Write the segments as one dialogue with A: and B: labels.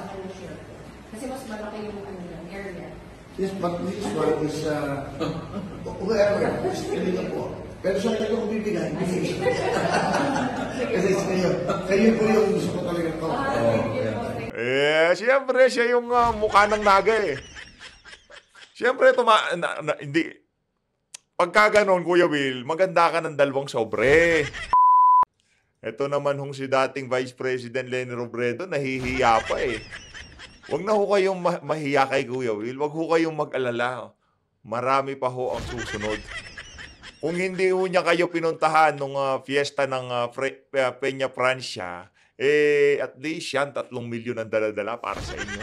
A: sa kanya share ko. Kasi mas malaki yung area.
B: Yes, but this one is, whoever, still po. Pero sa kanya ko bibigay. Kasi kayo po yung gusto ko talaga ito.
C: Siyempre, siya yung mukha ng naga eh. Siyempre, hindi. Pagka ganon, Kuya Will, maganda ka ng dalawang sobre. Ito naman hong si dating Vice President Leni Robredo, nahihiya pa eh. Huwag na ho kayong mahiya kay Kuya Will. Huwag ho kayong mag-alala. Marami pa ho ang susunod. Kung hindi ho niya kayo pinuntahan nung fiesta ng Peña Francia, at least yan, 3 milyon ang dala-dala para sa inyo.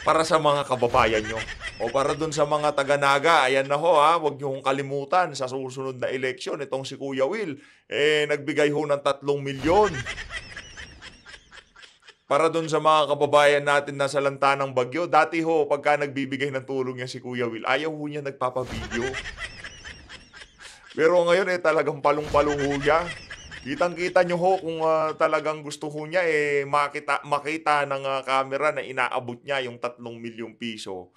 C: Para sa mga kababayan nyo. O para dun sa mga taga-naga, ayan na ho ha, huwag nyo hong kalimutan sa susunod na eleksyon. Itong si Kuya Will, nagbigay ho ng 3 milyon. Para dun sa mga kababayan natin na sa lanta ng bagyo. Dati ho, pagka nagbibigay ng tulong niya si Kuya Will, ayaw ho niya nagpapavideo. Pero ngayon talagang palong-palong ho siya. Kitang-kita nyo ho kung talagang gusto ho niya makita ng camera na inaabot niya yung 3 milyong piso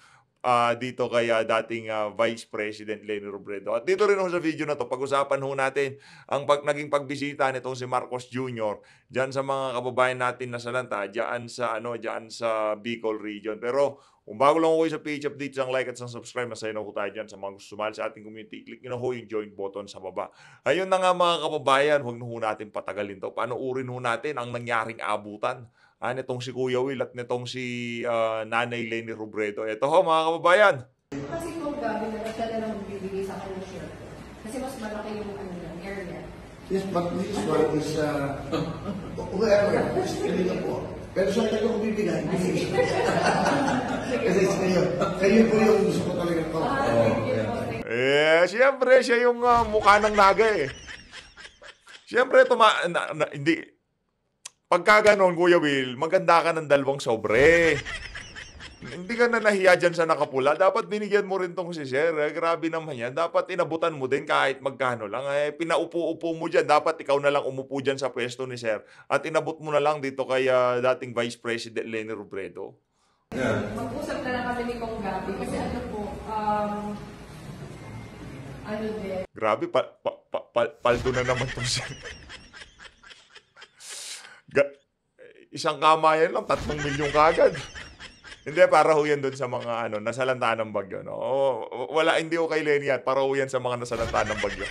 C: dito kay dating Vice President Leni Robredo. At dito rin ho sa video na to, pag-usapan ho natin ang naging pagbisita nitong si Marcos Jr. diyan sa mga kababayan natin na salanta, diyan sa Bicol region. Pero kung bago lang ho kayo sa page update, ang like at ang subscribe, masaya na ho tayo dyan sa mga gusto sumali sa ating community. Click nyo na ho yung join button sa baba. Ayun na nga mga kababayan, huwag na ho natin patagalin to. Panuurin ho natin ang nangyaring abutan nitong si Kuya Will at nitong si Nanay Leni Robredo. Ito ho mga kababayan.
A: Kasi kung gabi na siya na lang bibigay sa kanya share ko. Kasi mas malaki yung area.
B: Yes, but this one is, whoever, still po. Pero sa kanya ko bibigay. Kasi kayo po yung gusto ko talaga ito.
C: Siyempre, siya yung mukha ng naga eh. Siyempre, hindi. Pagka ganon, Kuya Will, maganda ka ng dalawang sobre. Hindi ka na nahiya dyan sa nakapula. Dapat binigyan mo rin tong si Sir. Grabe naman yan. Dapat inabutan mo din kahit magkano lang. Pinaupo-upo mo dyan. Dapat ikaw na lang umupo dyan sa pwesto ni Sir. At inabot mo na lang dito kay dating Vice President Leni Robredo.
A: Yeah. Mag-usap na lang kami ni Kong Gabi. Kasi ano po, din.
C: Grabe, paldo na naman tong Sir. Isang kamayan lang, 3 milyon kagad. Hindi, para ho yan doon sa mga nasalanta ng bagyo. No? Hindi ho kay Leni yan. Para ho yan sa mga nasalanta ng bagyo.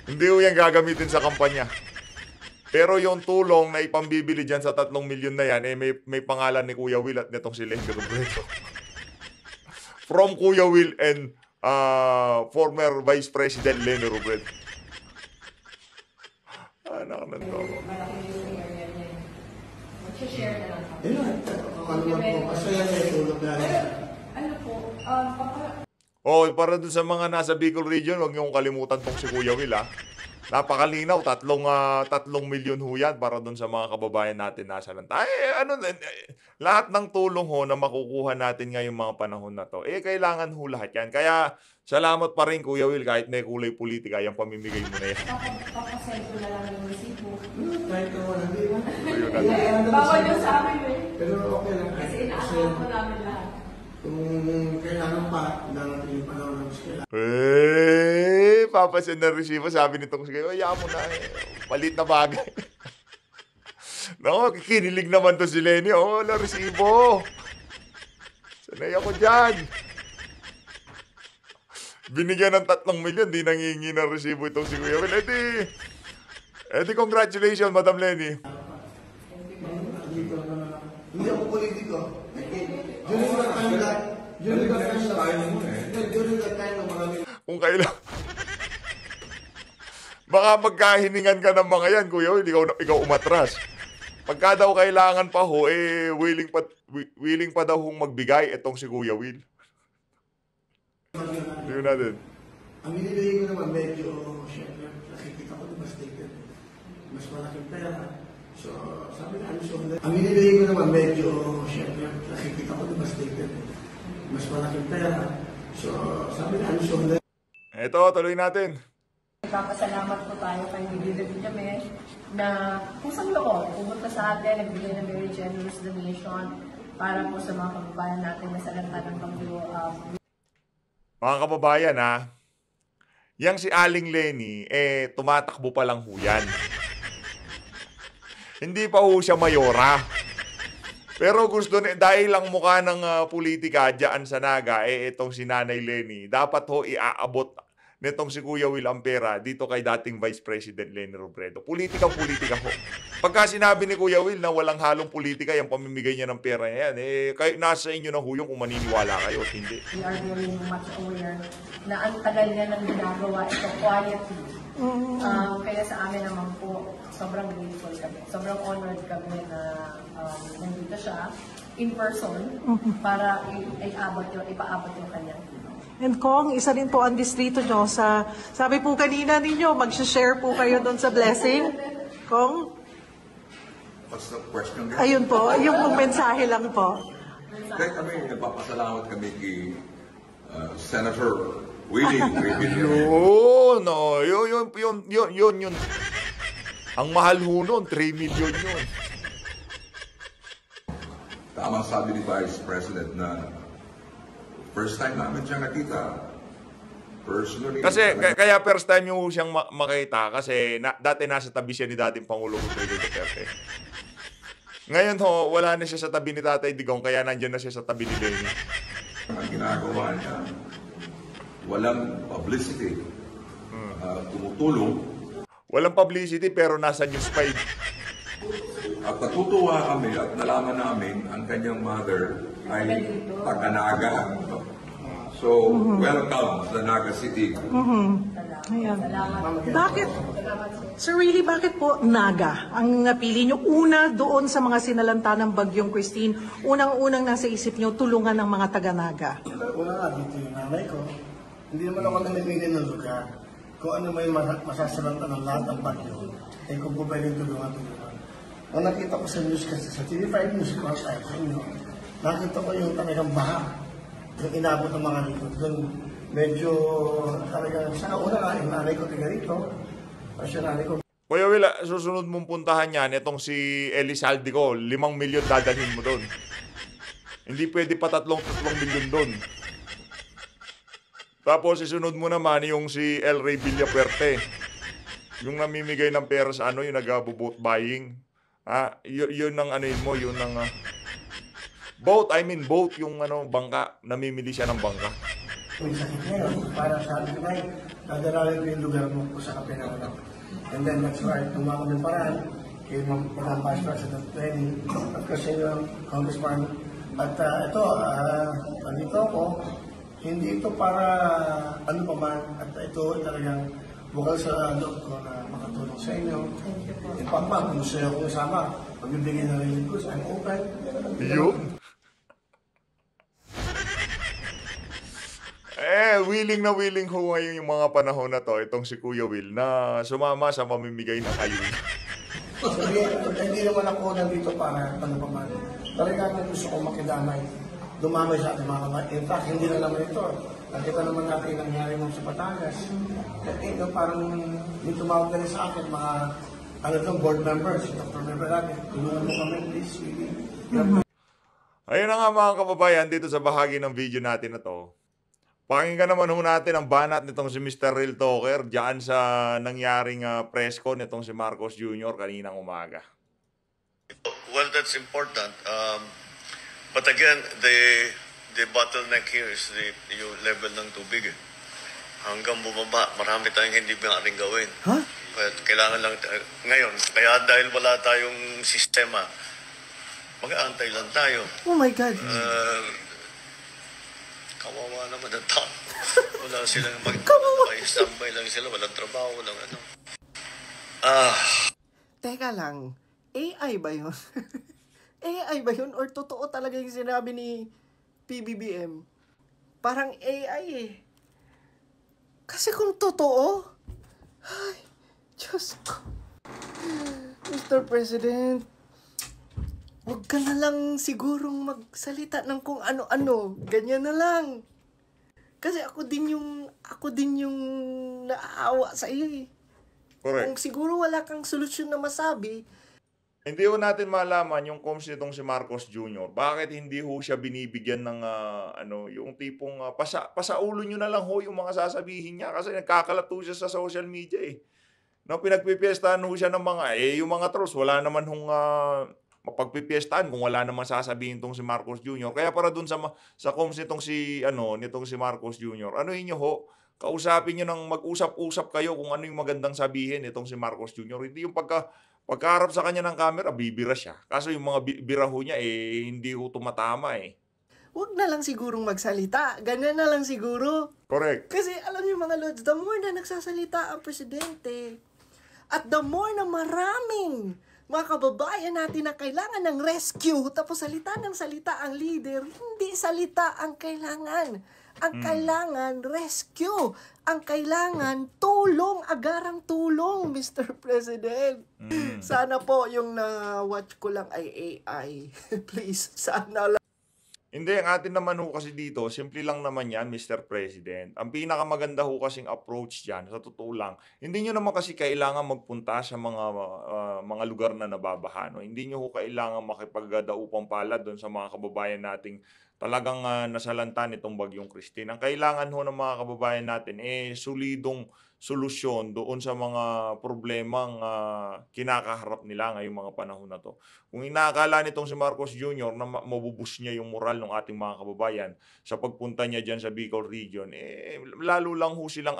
C: Hindi ho yan gagamitin sa kampanya. Pero yung tulong na ipambibili dyan sa 3 milyon na yan, may pangalan ni Kuya Will at nitong si Leni Robredo. From Kuya Will and former Vice President Leni Robredo. Anak na to.
A: Malaki yung area niya. Mag-share na lang kami.
B: Ayun, ano po, masaya na yung tulog na.
A: Ano po,
C: para dun sa mga nasa Bicol region, huwag niyong kalimutan tong si Kuya Will Napakalinaw, 3 milyon ho yan para dun sa mga kababayan natin nasa lanta. Lahat ng tulong ho na makukuha natin ngayong mga panahon na to, kailangan ho lahat yan. Kaya, salamat pa rin Kuya Will, kahit may kulay politika, yung pamimigay mo na yan.
A: papasend ko na lang yung resibo.
B: Kahit na wala, di ba?
A: Bawal yung sa amin
B: Pero okay lang.
A: Kasi ina-account ko namin lahat.
B: Kung kailangan pa, darating yung panahon ng kailangan.
C: Papasend na resibo, sabi nitong sige, hayaan mo na palit na bagay. Naku, kinilig naman to si Leni. Wala resibo. Sanay ako dyan. Binigyan ng 3 milyon, di nangingi ng resibo itong si Kuya Will. Edi, congratulations, Madam Leni.
B: Hindi ako politiko. During that time ng mga
C: Kung kailan. Baka magkahiningan ka ng mga yan, Kuya Will, ikaw umatras. Pagka daw kailangan pa ho, willing pa daw hong magbigay itong si Kuya Will. Tingnan natin.
B: Ang binibigay ko naman, medyo, syempre, nakikita ko devastated. Mas malaking pera. So, sabi na, ang binibigay ko naman, medyo, syempre, nakikita ko devastated. Mas malaking pera. So, sabi na,
C: Ito, tuloy natin.
A: Nagpapasalamat po tayo kay David na kusang loob, pumunta sa atin, nagbigay ng very generous donation para po sa mga kababayan natin na sa lanta ng bagyo.
C: Mga kababayan yang si Aling Lenny, tumatakbo pa lang ho yan. Hindi pa ho siya mayora. Pero gusto dahil lang mukha ng politika dyan sa Naga, itong si Nanay Lenny, dapat ho iaabot nitong si Kuya Will Ampera dito kay dating Vice President Leni Robredo. Politika ho. Pagka sinabi ni Kuya Will na walang halong politika yung pamimigay niya ng pera niya yan, kayo, nasa inyo na ho yung kung maniniwala kayo o hindi.
A: We are very much aware na ang tagal niya nang ginagawa ito quietly. Kaya sa amin naman po, sobrang grateful kami. Sobrang honored kami na nandito siya in person para ipaabot yung kanyang tulong.
D: And Kong, isa rin po ang distrito nyo sa, sabi po kanina ninyo, mag-share po kayo doon sa blessing. Kong?
E: What's the question?
D: Ayun po, yung pong mensahe lang po.
E: Kaya kami, nagpapasalamat kami kay Senator Willie Revilla.
C: Yun. Ang mahal ho nun, 3 million yun.
E: Tama sabi ni Vice President na first time namin siya nakita. Personally.
C: Kasi kaya first time yung siyang makita kasi dati nasa tabi siya ni dating Pangulong Rodrigo Duterte. Ngayon ho, wala na siya sa tabi ni Tatay Digong kaya nandiyan na siya sa tabi ni Lenny.
E: Ang ginagawa niya, walang publicity. Tumutulong.
C: Walang publicity pero nasa News 5.
E: At natutuwa kami at nalaman namin ang kanyang mother ay taga-Naga. So, welcome sa Naga City.
D: Ayan. Bakit, Sir Willie, bakit po Naga ang napili nyo? Una, doon sa mga sinalanta ng Bagyong Christine, unang-unang nasa isip nyo, tulungan ng mga taga-Naga.
B: Una nga, dito yung nanay ko. Hindi naman ako namimili ng lugar. Kung ano may masasalanta ng lahat ng bagyo, kung po pwedeng tulungan. Nung nakita ko sa news kasi, sa TV5 News ko sa inyo, nakita ko yung talagang baha. Yung inabot ng mga likod doon. Medyo talagang, sa una nga, yung nanay ko tiga rito. Kasi nanay ko,
C: Kuya Will, susunod mong puntahan yan, itong si Elizalde ko, 5 milyon dadalhin mo doon. Hindi pwede pa 3 milyon doon. Tapos isunod mo naman yung si El Rey Villapuerte. Yung namimigay ng pera sa yung nag-boat buying. Yun ang mo, yun ang boat, yung bangka, namimili siya ng bangka.
B: may sakit ngayon, para sa akin ay nadaralin ko yung lugar mo po sa Kapinangan. And then that's why, tumama ng paraan, kay Madam Vice President Lenny, at kasi yung Congressman. At nandito ako, hindi ito para ano pa man, at ito talagang bukal sa loob ko na makatulong sa inyo. In fact, kung gusto nyo akong isama, pagbibigay na rin ko, I'm open.
C: Yun. Willing na willing ho ngayon yung mga panahon na to, itong si Kuya Will, na sumama sa mamimigay ng ayuda.
B: Hindi naman ako nandito para ano pa man. Talagang gusto kong makidamay. Dumamay sa ating mga kabayan. In fact, hindi na naman ito. Nakita naman natin yung nangyari mo sa Batangas. At parang may tumawag na rin sa akin, mga board members, Dr. Member natin, tulungan mo kami, please.
C: Ayun na nga mga kababayan, dito sa bahagi ng video natin na to. Pakinggan naman ho natin ang banat nitong si Mr. Real Talker diyan sa nangyaring press con nitong si Marcos Jr. kaninang umaga.
F: Well, that's important. But again, the bottleneck here is yung level ng tubig. Hanggang bumaba, marami tayong hindi maaaring gawin.
B: Huh?
F: But kailangan lang, ngayon, kaya dahil wala tayong sistema, mag-aantay lang tayo.
D: Oh my God.
F: Kawawa naman ang tao. Wala silang standby lang sila, walang trabaho, walang ano.
G: Teka lang, AI ba yun? AI ba yun? Or totoo talaga yung sinabi ni PBBM? Parang AI eh. Kasi kung totoo, ay, Diyos ko. Mr. President, huwag ka na lang sigurong magsalita ng kung ano-ano. Ganyan na lang. Kasi ako din yung naaawa sa iyo eh.
C: Correct.
G: Kung siguro wala kang solusyon na masabi,
C: Hindi ho natin malaman yung comms nitong si Marcos Jr. Bakit hindi ho siya binibigyan ng yung tipong pasaulo nyo na lang ho yung mga sasabihin niya kasi nagkakalat ho siya sa social media eh. No, pinagpipiestahan ho siya ng mga yung mga trolls wala naman hong mapagpipiestahan kung wala naman sasabihin tong si Marcos Jr. Kaya para dun sa comms nitong si Marcos Jr. Ano niyo ho? Kausapin niyo nang mag-usap-usap kayo kung ano yung magandang sabihin nitong si Marcos Jr. Hindi yung pagkaharap sa kanya ng camera, bibira siya. Kaso yung mga bira ho niya, hindi ho tumatama eh.
G: Huwag na lang sigurong magsalita. Ganyan na lang siguro.
C: Correct.
G: Kasi alam niyo mga Lods, the more na nagsasalita ang presidente, at the more na maraming mga kababayan natin na kailangan ng rescue, tapos salita ng salita ang leader, hindi salita ang kailangan. Ang kailangan, rescue. Ang kailangan, tulong, agarang tulong, Mr. President. Sana po yung na-watch ko lang ay AI. Please, sana lang.
C: Hindi, ang atin naman ho kasi dito, simple lang naman yan, Mr. President. Ang pinakamaganda ho kasing approach dyan, sa totoo lang, hindi nyo naman kasi kailangan magpunta sa mga lugar na nababaha. No? Hindi nyo ho kailangan makipagdaupang palad doon sa mga kababayan nating talagang nasalanta nitong bagyong Christine. Ang kailangan ho ng mga kababayan natin solidong solusyon doon sa mga problemang kinakaharap nila ngayong mga panahon na to. Kung inaakala nitong si Marcos Jr. na mabubus niya yung moral ng ating mga kababayan sa pagpunta niya diyan sa Bicol region, lalo lang ho silang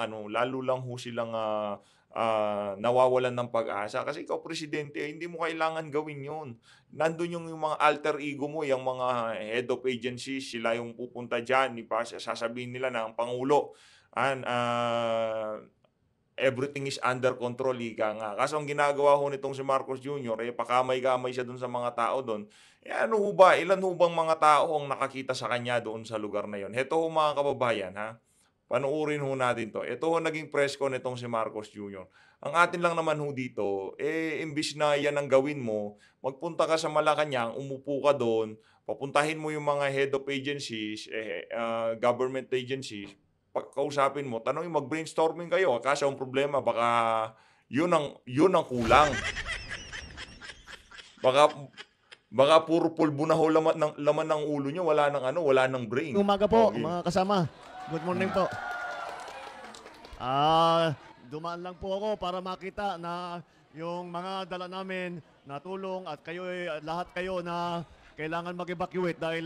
C: nawawalan ng pag-asa. Kasi ikaw, presidente, hindi mo kailangan gawin yun. Nandun yung mga alter ego mo, yung mga head of agencies, sila yung pupunta dyan, sasabihin nila na ang Pangulo, everything is under control, ika nga. Kaso ang ginagawa ho nitong si Marcos Jr., pakamay-kamay siya dun sa mga tao doon. Ano ho ba? Ilan ho bang mga tao ang nakakita sa kanya doon sa lugar na yon? Heto ho mga kababayan, ha? Panuurin ho natin to. Ito ho naging press con nitong si Marcos Jr. Ang atin lang naman ho dito, imbis na yan ang gawin mo, magpunta ka sa Malacanang, umupo ka doon, papuntahin mo yung mga head of agencies, government agencies, pagkausapin mo, tanongin, mag-brainstorming kayo. Kasi ang problema, baka yun ang kulang. Baka puro pulbo na ho laman ng ulo nyo, wala ng brain.
H: Umaga po,
C: Okay.
H: mga kasama. Good morning po. Dumaan lang po ako para makita na yung mga dala namin na tulong at lahat kayo na kailangan mag-evacuate dahil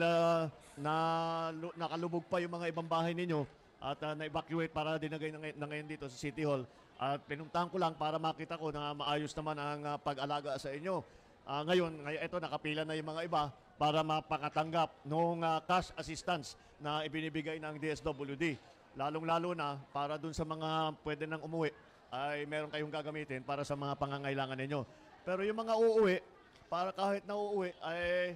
H: nakalubog pa yung mga ibang bahay ninyo at na-evacuate para dinagay na ngayon dito sa City Hall. At pinuntahan ko lang para makita ko na maayos naman ang pag-alaga sa inyo. Ngayon, ito nakapila na yung mga iba para mapakatanggap ng cash assistance na ibinibigay ng DSWD. Lalong-lalo na para dun sa mga pwede nang umuwi ay meron kayong gagamitin para sa mga pangangailangan ninyo. Pero yung mga uuwi, para kahit na uuwi ay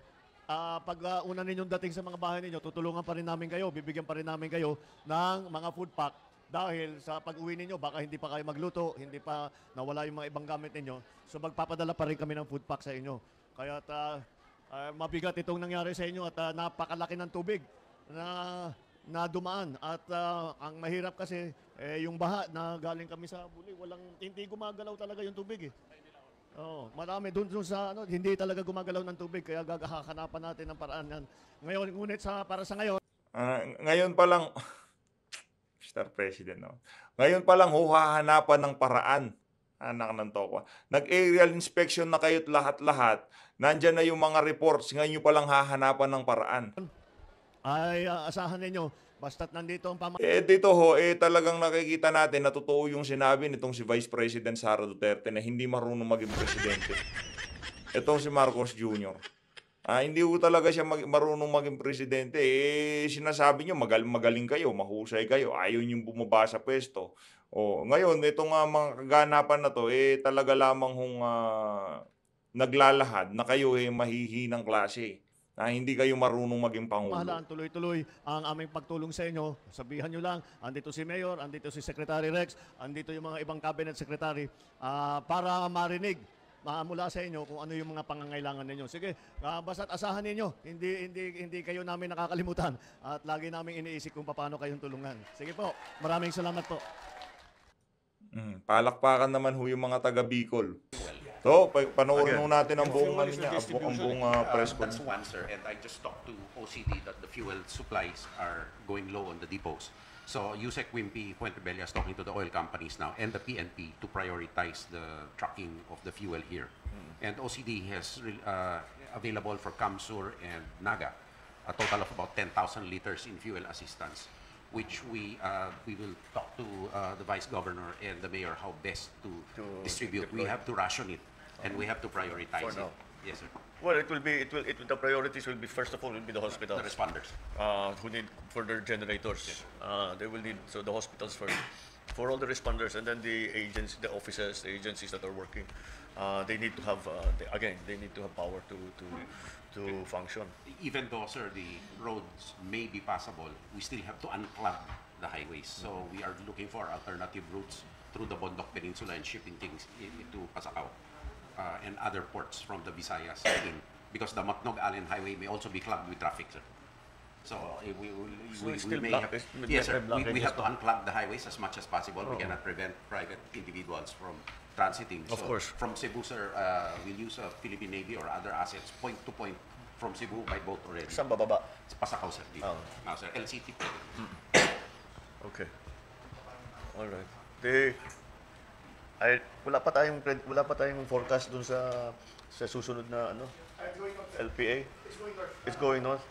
H: pag una ninyong dating sa mga bahay ninyo, tutulungan pa rin namin kayo, bibigyan pa rin namin kayo ng mga food pack dahil sa pag-uwi ninyo, baka hindi pa kayo magluto, hindi pa nawala yung mga ibang gamit ninyo. So magpapadala pa rin kami ng food pack sa inyo. Kaya mabigat itong nangyari sa inyo at napakalaki ng tubig na dumaan. At ang mahirap kasi, yung baha na galing kami sa Buli, hindi gumagalaw talaga yung tubig eh. Oh, marami doon sa hindi talaga gumagalaw ng tubig kaya gagahanapan natin ng paraan yan. Ngayon, ngunit para sa ngayon,
C: ngayon pa lang Mr. President, no? Ngayon pa lang hahanapan ng paraan. Anak ng tokwa. Nag-aerial inspection na kayo't lahat-lahat. Nandyan na yung mga reports. Ngayon nyo pa lang hahanapan ng paraan.
H: ay asahan ninyo, basta't nandito ang
C: Dito ho, talagang nakikita natin na totoo yung sinabi nitong si Vice President Sara Duterte na hindi marunong maging presidente. Itong si Marcos Jr. Hindi ho talaga siya marunong maging presidente. Sinasabi nyo, magaling kayo, mahusay kayo, ayaw nyo bumaba sa pwesto. Ngayon, itong mga kaganapan na to, talaga lamang hong naglalahad na kayo mahihinang klase. Hindi kayo marunong maging pangulo.
H: Mahalaan tuloy-tuloy ang aming pagtulong sa inyo. Sabihan nyo lang, andito si Mayor, andito si Secretary Rex, andito yung mga ibang cabinet secretary para marinig mula sa inyo kung ano yung mga pangangailangan ninyo. Sige, basta't asahan ninyo, hindi kayo namin nakakalimutan at lagi namin iniisip kung paano kayong tulungan. Sige po, maraming salamat po.
C: Palakpakan naman ho yung mga taga Bicol. So, panoorin
I: Again,
C: mo natin ang buong,
I: fuel
C: ano
I: is the
C: niya, ang
I: distribution.
C: buong press con.
J: That's one, sir. And I just talked to OCD that the fuel supplies are going low on the depots. So USEC Wimpy Puente-Bellas is talking to the oil companies now and the PNP to prioritize the trucking of the fuel here. And OCD has available for Kamsur and Naga a total of about 10,000 liters in fuel assistance, which we will talk to the Vice Governor and the Mayor how best to distribute. We have to ration it and we have to prioritize
I: For
J: it.
I: now.
J: Yes, sir.
I: Well, the priorities will be, first of all, will be the hospitals.
J: The responders.
I: Who need further generators. They will need, so the hospitals for all the responders, and then the agents, the offices, the agencies that are working, they need to have, they need to have power to function.
J: Even though, sir, the roads may be passable, we still have to unclog the highways. So we are looking for alternative routes through the Bondok Peninsula and shipping things into Pasakaw and other ports from the Visayas in, because the Matnog-Allen Highway may also be clogged with traffic, sir. So we
I: still
J: may
I: blocked,
J: have,
I: it's-
J: yes, sir.
I: blocked
J: We
I: it
J: have
I: as
J: to unclog the highways as much as possible. We cannot prevent private individuals from transiting.
I: Of
J: So
I: course.
J: from Cebu, sir, we'll use Philippine Navy or other assets point to point from Cebu by boat already.
I: Saan bababa?
J: Sa Pasakaw, sir. Dito.
I: Ah.
J: Sir, LCT po.
I: Okay. All right. Wala pa tayong forecast dun sa susunod na ano? LPA. It's going north.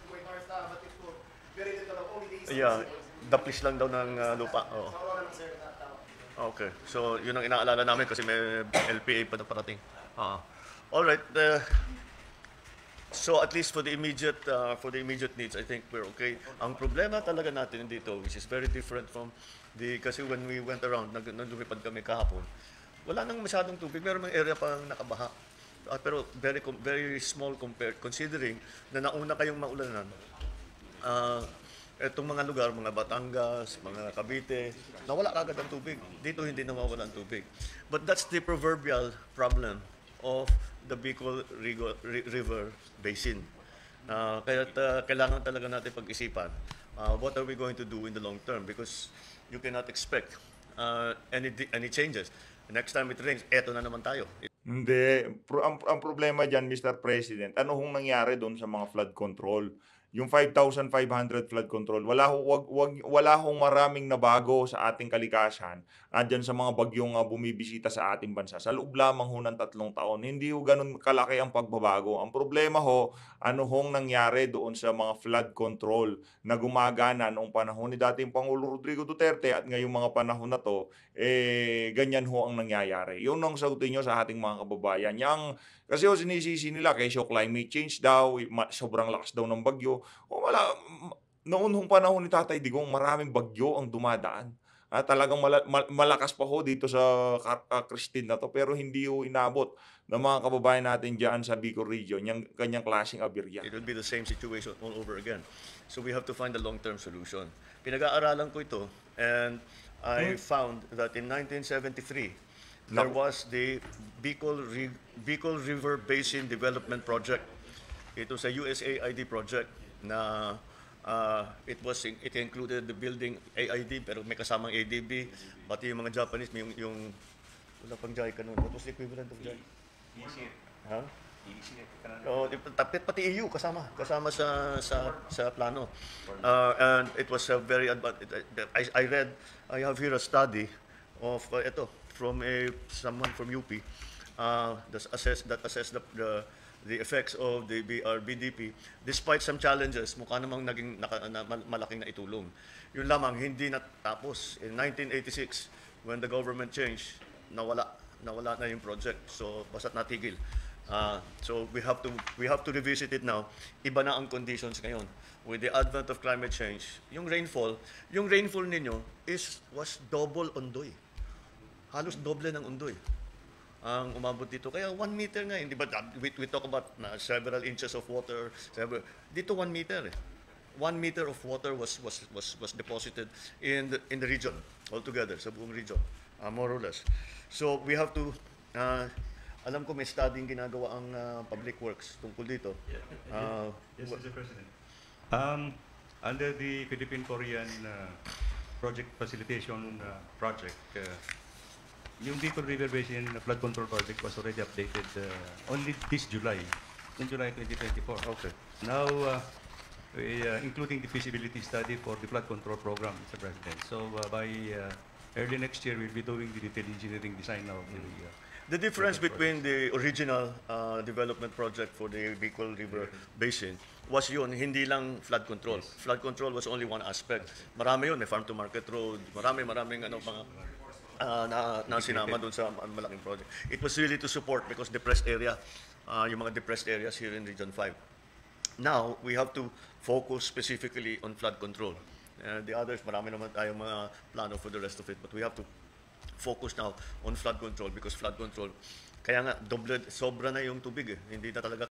I: Yeah, daplis lang daw ng lupa. Oh. Okay. So, yun ang inaalala namin kasi may LPA pa na parating. All right. So at least for the immediate needs, I think we're okay. Ang problema talaga natin dito, which is very different from kasi when we went around, nang lumipad kami kahapon, wala nang masyadong tubig. Meron mga area pang nakabaha. Pero very small compared, considering na nauna kayong maulanan. Etong mga lugar, mga Batangas, mga Cavite, nawala kagad ang tubig. Dito hindi nawawala ang tubig. But that's the proverbial problem of the Bicol River Basin. Kaya kailangan talaga natin pag-isipan what are we going to do in the long term, because you cannot expect any changes. Next time it rains, eto na naman tayo.
C: Hindi. Ang problema dyan, Mr. President, ano hong nangyari doon sa mga flood control? Yung 5,500 flood control, wala hong maraming nabago sa ating kalikasan dyan sa mga bagyong bumibisita sa ating bansa. Sa loob lamang ho ng 3 taon, hindi ho ganun kalaki ang pagbabago. Ang problema ho, ano hong nangyari doon sa mga flood control na gumagana noong panahon ni dating Pangulo Rodrigo Duterte at ngayong mga panahon na to, ganyan ho ang nangyayari. Yun ang sagutin nyo sa ating mga kababayan. Kasi ho, sinisisi nila kesyo climate change daw, sobrang lakas daw ng bagyo. Noon hong panahon ni Tatay Digong, maraming bagyo ang dumadaan. Talagang malakas pa ho dito sa Christine na to, pero hindi ho inabot ng mga kababayan natin dyan sa Bicol region, yung kanyang klaseng aberya.
I: It will be the same situation all over again. So we have to find a long-term solution. Pinag-aaralan ko ito, and I found that in 1973, there was the Bicol River Basin Development Project. It was a USAID project na it included the building AID, pero may kasamang ADB, pati yung mga Japanese, yung wala pang JICA noon. What was the equivalent of JICA? Huh? Pati EU kasama sa plano. And it was a very I have here a study of from someone from UP that assessed the effects of the BDP. Despite some challenges, mukha namang naging malaking naitulong. Yun lamang, hindi natapos. In 1986, when the government changed, nawala na yung project. So, basta't natigil. So we have to revisit it now. Iba na ang conditions ngayon. With the advent of climate change, yung rainfall ninyo was double Ondoy. Halos doble ng Ondoy ang umabot dito. Kaya 1 meter nga, hindi ba? We talk about several inches of water. Dito 1 meter. 1 meter of water was deposited in the region altogether, sa buong region, more or less. So we have to. Alam ko may studying ginagawa ang Public Works tungkol dito.
K: Yes, Mr. President. Under the Philippine-Korean Project Facilitation Project, yung Bicol River Basin Flood Control Project was already updated only this July, in July 2024.
I: Okay.
K: Now, including the feasibility study for the flood control program, Mr. President. So by early next year, we'll be doing the detailed engineering design of
I: The difference between the original development project for the Bicol River Basin was yun, hindi lang flood control. Flood control was only one aspect. Marami yun, may farm to market road, maraming ano mga na sinama doon sa malaking project. It was really to support because depressed area, yung mga depressed areas here in Region 5. Now, we have to focus specifically on flood control. The others, marami naman tayong mga plano for the rest of it, but we have to focus now on flood control because flood control, kaya nga, sobra na yung tubig eh. Hindi na talaga